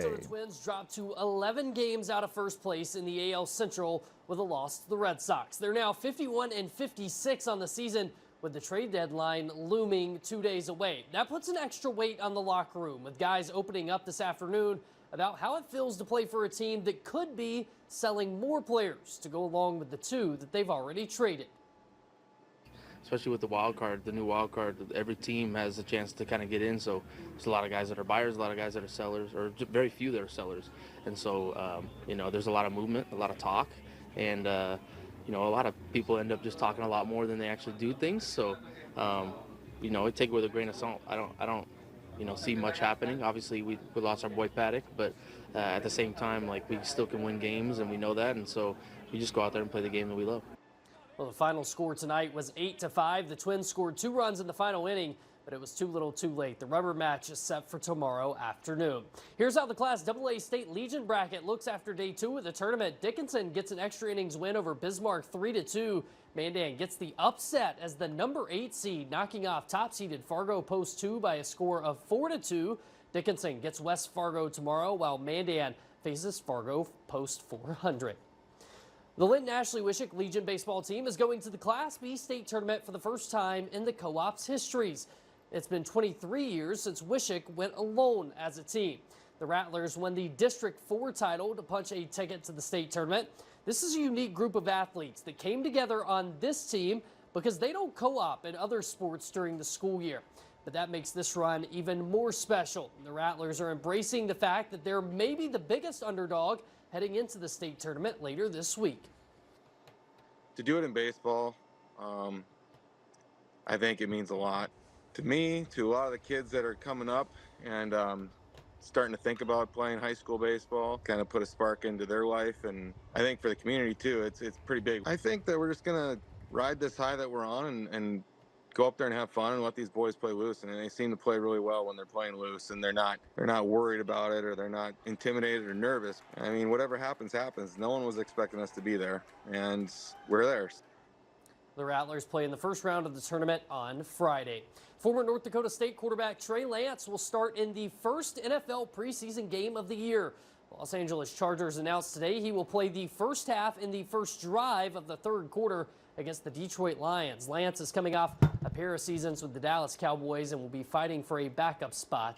The Twins dropped to 11 games out of first place in the AL Central with a loss to the Red Sox. They're now 51-56 on the season, with the trade deadline looming 2 days away. That puts an extra weight on the locker room, with guys opening up this afternoon about how it feels to play for a team that could be selling more players to go along with the two that they've already traded. Especially with the wild card, the new wild card, every team has a chance to kind of get in. So there's a lot of guys that are buyers, a lot of guys that are sellers, or very few that are sellers. And so, there's a lot of movement, a lot of talk, and a lot of people end up just talking a lot more than they actually do things. So, take it with a grain of salt. I don't see much happening. Obviously, we lost our boy Paddock, but at the same time, we still can win games, and we know that. And so we just go out there and play the game that we love. Well, the final score tonight was 8-5. The Twins scored 2 runs in the final inning, but it was too little too late. The rubber match is set for tomorrow afternoon. Here's how the Class AA State Legion bracket looks after day 2 of the tournament. Dickinson gets an extra innings win over Bismarck 3-2. Mandan gets the upset as the number 8 seed, knocking off top-seeded Fargo Post 2 by a score of 4-2. Dickinson gets West Fargo tomorrow, while Mandan faces Fargo Post 400. The Linton Ashley Wishick Legion baseball team is going to the Class B state tournament for the first time in the co-op's histories. It's been 23 years since Wishick went alone as a team. The Rattlers won the District 4 title to punch a ticket to the state tournament. This is a unique group of athletes that came together on this team because they don't co-op in other sports during the school year. But that makes this run even more special. The Rattlers are embracing the fact that they're maybe the biggest underdog heading into the state tournament later this week. To do it in baseball, I think it means a lot to me, to a lot of the kids that are coming up and starting to think about playing high school baseball, kind of put a spark into their life. And I think for the community too, it's pretty big. I think that we're just gonna ride this high that we're on and go up there and have fun and let these boys play loose. And they seem to play really well when they're playing loose, and they're not worried about it, or they're not intimidated or nervous. I mean, whatever happens, happens. No one was expecting us to be there, and we're there. The Rattlers play in the first round of the tournament on Friday. Former North Dakota State quarterback Trey Lance will start in the first NFL preseason game of the year. Los Angeles Chargers announced today he will play the first half in the first drive of the third quarter against the Detroit Lions. Lance is coming off a pair of seasons with the Dallas Cowboys and will be fighting for a backup spot